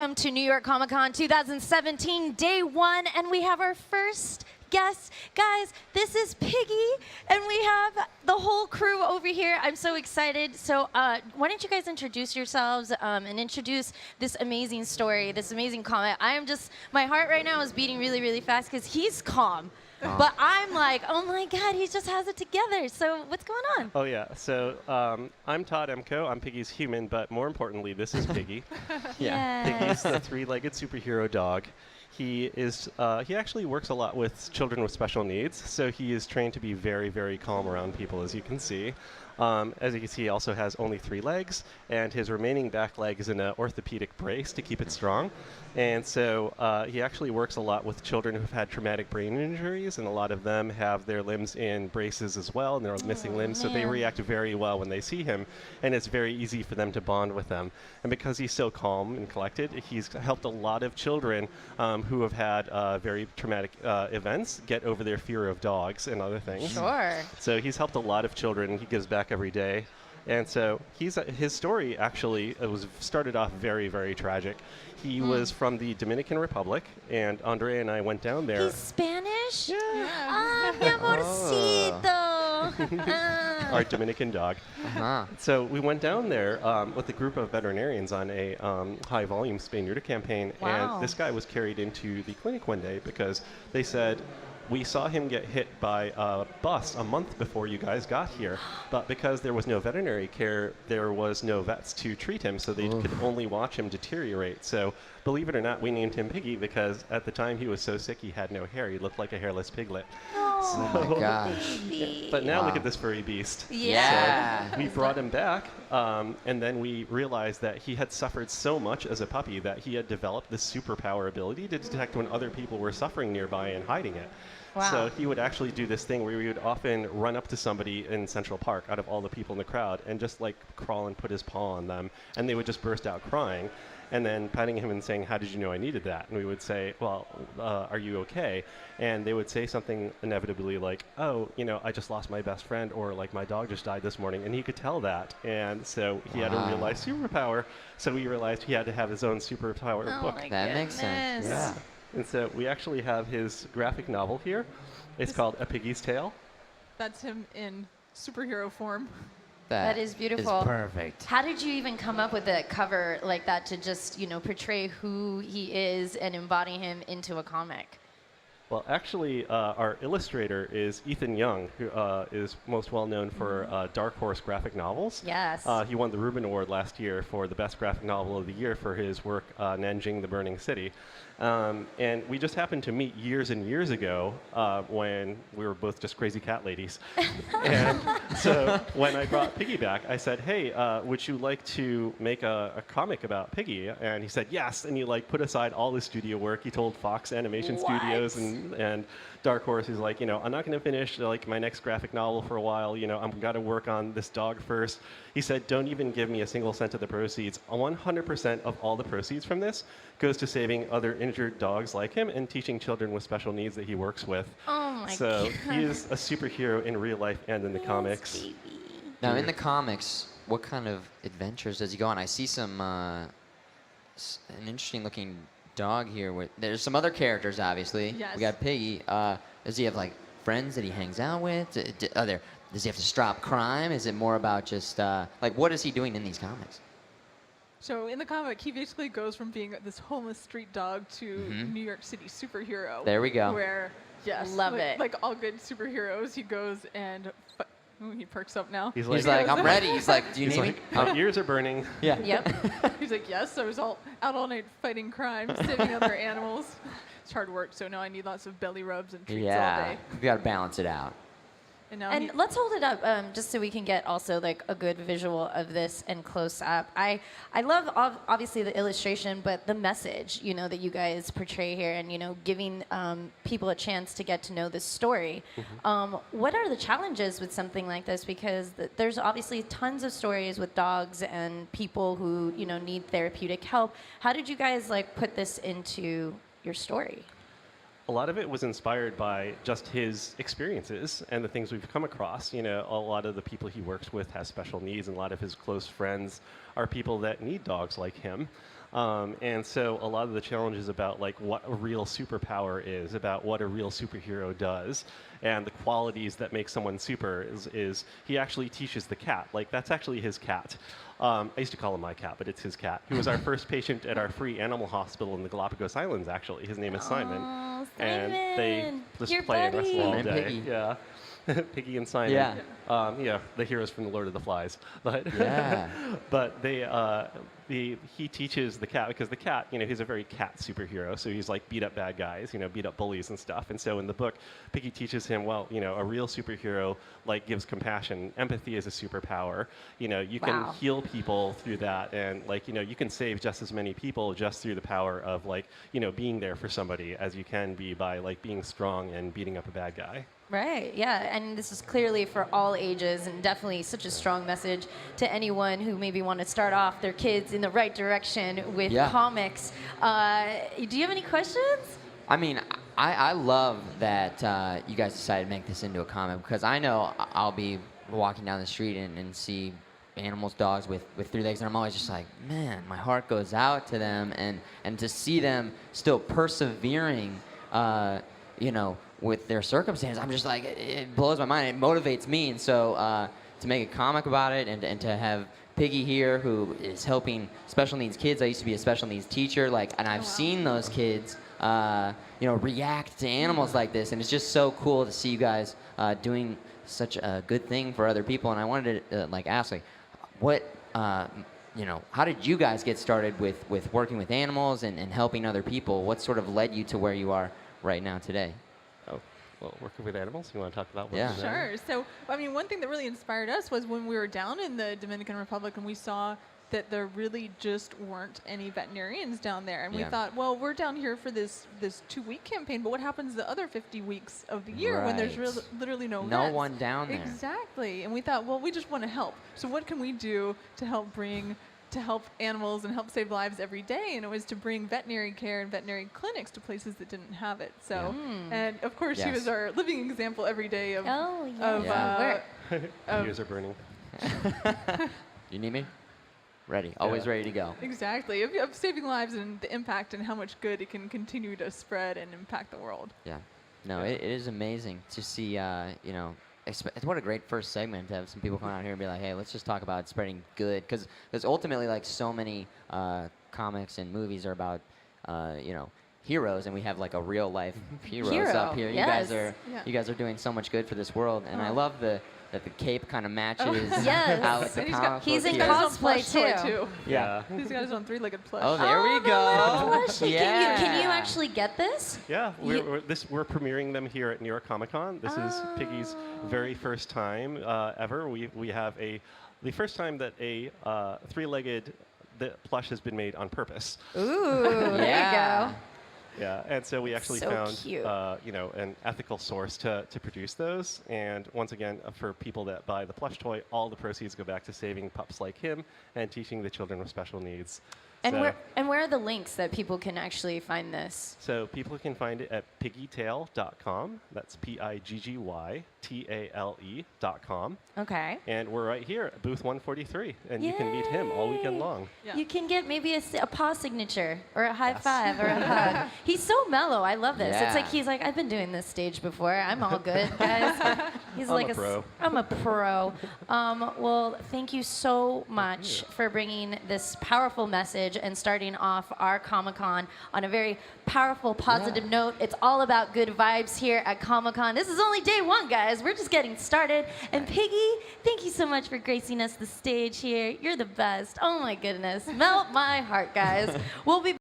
Welcome to New York Comic Con 2017, day one, and we have our first guest. Guys, this is Piggy, and we have the whole crew over here. I'm so excited. So why don't you guys introduce yourselves and introduce this amazing story, this amazing comic. My heart right now is beating really, really fast because he's calm. But I'm like, oh my God, he just has it together. So what's going on? Oh yeah, so I'm Todd Emko. I'm Piggy's human, but more importantly, this is Piggy. Piggy's the three-legged superhero dog. He actually works a lot with children with special needs, so he is trained to be very, very calm around people, as you can see. As you can see, he also has only 3 legs, and his remaining back leg is in an orthopedic brace to keep it strong. And so he actually works a lot with children who've had traumatic brain injuries, and a lot of them have their limbs in braces as well, and they're missing limbs, so they react very well when they see him, and it's very easy for them to bond with them. And because he's so calm and collected, he's helped a lot of children who have had very traumatic events get over their fear of dogs and other things. Sure. So he's helped a lot of children, and he gives back every day. And so his story actually started off very, very tragic. He was from the Dominican Republic, and Andre and I went down there. He's Spanish? Yeah. Ah, mi amorcito. Our Dominican dog. So we went down there with a group of veterinarians on a high-volume spay-neuter campaign, and this guy was carried into the clinic one day because they said, we saw him get hit by a bus a month before you guys got here, but because there was no veterinary care, there was no vets to treat him, so they could only watch him deteriorate. So, believe it or not, we named him Piggy because at the time he was so sick he had no hair. He looked like a hairless piglet. Oh my gosh. But now look at this furry beast. Yeah. So we brought him back, and then we realized that he had suffered so much as a puppy that he had developed this superpower ability to detect when other people were suffering nearby and hiding it. Wow. So he would actually do this thing where he would often run up to somebody in Central Park out of all the people in the crowd and just like crawl and put his paw on them, and they would just burst out crying, and then patting him and saying, how did you know I needed that? And we would say, well, are you okay? And they would say something inevitably like, oh, I just lost my best friend, or like my dog just died this morning, and he could tell that. And so he had a real life superpower, so we realized he had to have his own superpower book. That makes sense. Yeah. And so we actually have his graphic novel here. It's called A Piggy's Tale. That's him in superhero form. That is beautiful. Is perfect. How did you even come up with a cover like that to just, portray who he is and embody him into a comic? Well, actually, our illustrator is Ethan Young, who is most well known for Dark Horse graphic novels. Yes. He won the Reuben Award last year for the best graphic novel of the year for his work, Nanjing the Burning City. And we just happened to meet years and years ago when we were both just crazy cat ladies. And so when I brought Piggy back, I said, hey, would you like to make a comic about Piggy? And he said, yes. And he put aside all his studio work. He told Fox Animation Studios and Dark Horse, he's like, I'm not going to finish my next graphic novel for a while. I'm got to work on this dog first. He said, don't even give me a single cent of the proceeds. 100% of all the proceeds from this goes to saving other injured dogs like him and teaching children with special needs that he works with. Oh my So he is a superhero in real life and in the comics. Baby. Now, in the comics, what kind of adventures does he go on? I see an interesting looking dog here. There's some other characters, obviously. Yes. We got Piggy. Does he have friends that he hangs out with? Does he have to stop crime? Is it more about just what is he doing in these comics? So in the comic, he basically goes from being this homeless street dog to New York City superhero. There we go. Where, yes, Love it. Like all good superheroes, he goes and he perks up now. He's He's like, I'm ready. He's like, do you need me? My ears are burning. Yeah. Yep. He's like, yes, I was out all night fighting crime, saving other animals. It's hard work, so now I need lots of belly rubs and treats all day. We got to balance it out. And now And let's hold it up just so we can get also a good visual of this and close up. I love obviously the illustration, but the message that you guys portray here, and giving people a chance to get to know this story. What are the challenges with something like this? Because there's obviously tons of stories with dogs and people who need therapeutic help. How did you guys put this into your story? A lot of it was inspired by just his experiences and the things we've come across. A lot of the people he works with have special needs, and a lot of his close friends are people that need dogs like him. And so a lot of the challenges about like what a real superpower is, about what a real superhero does, and the qualities that make someone super is he actually teaches the cat. Like that's actually his cat. I used to call him my cat, but it's his cat. He was our first patient at our free animal hospital in the Galapagos Islands, actually. His name is Simon. Oh, And they Simon, just your play and wrestle buddy. all And day. Piggy. Yeah. Piggy and Simon. Yeah. Yeah, the heroes from the Lord of the Flies. But Yeah. but he teaches the cat because the cat, he's a very cat superhero. So he's like beat up bad guys, beat up bullies and stuff. And so in the book, Piggy teaches him, well, a real superhero like gives compassion. Empathy is a superpower. You can Wow. heal people through that, and like you can save just as many people just through the power of like being there for somebody as you can be by like being strong and beating up a bad guy. Right, yeah, and this is clearly for all ages and definitely such a strong message to anyone who maybe want to start off their kids in the right direction with Yeah. comics. Do you have any questions? I mean, I love that you guys decided to make this into a comic because I know I'll be walking down the street and see animals, dogs with 3 legs, and I'm always just like, man, my heart goes out to them, and to see them still persevering, with their circumstances, I'm just like, it blows my mind. It motivates me, and so to make a comic about it, and to have Piggy here, who is helping special needs kids. I used to be a special needs teacher, and I've seen those kids, react to animals like this, and it's just so cool to see you guys doing such a good thing for other people. And I wanted to ask, what, how did you guys get started with working with animals and helping other people? What sort of led you to where you are right now today? Oh, well, working with animals. You want to talk about working Yeah. with animals? Sure. So, I mean, one thing that really inspired us was when we were down in the Dominican Republic and we saw that there really just weren't any veterinarians down there. And we Yeah. thought, well, we're down here for this 2-week campaign, but what happens the other 50 weeks of the year when there's Right. literally no No vets? one down there. Exactly. And we thought, well, we just want to help. So what can we do to help animals and help save lives every day? And it was to bring veterinary care and veterinary clinics to places that didn't have it. So, and of course, she Yes. was our living example every day of, Oh, yeah. of, Yeah. Ears are burning. You need me? Ready. Always Yeah. ready to go. exactly, of saving lives and the impact and how much good it can continue to spread and impact the world. Yeah. No, it is amazing to see, what a great first segment to have some people come out here and be like, hey, let's just talk about spreading good. Because ultimately, so many comics and movies are about, heroes, and we have a real life heroes up here. yes. You guys are doing so much good for this world, and I love that the cape kind of matches Yes. out with the And comic he's book in here. cosplay, He's on plush toy, too. Yeah. He's got his own 3-legged plush. Oh, there we the go. little plushie. Yeah. Can you actually get this? Yeah, You- we're premiering them here at New York Comic Con. This is Piggy's very first time ever. We have the first time that a 3-legged plush has been made on purpose. Ooh, there you Yeah. go. Yeah, and so we actually So found cute. an ethical source to produce those. And once again, for people that buy the plush toy, all the proceeds go back to saving pups like him and teaching the children with special needs. And So- where are the links that people can actually find this? So people can find it at piggytail.com. That's PIGGYTALE.com. Okay. And we're right here at booth 143, and you can meet him all weekend Yay. long. Yeah. You can get maybe a paw signature or a high Yes. five or a hug. He's so mellow. I love this. It's like Yeah. he's like, I've been doing this stage before. I'm all good, guys. He's I'm like a pro. I'm a pro. Well, thank you so much for bringing this powerful message and starting off our Comic-Con on a very powerful, positive note. It's all about good vibes here at Comic-Con. This is only day one, guys. We're just getting started. And Piggy, thank you so much for gracing us the stage here. You're the best. Oh my goodness. Melt my heart, guys. We'll be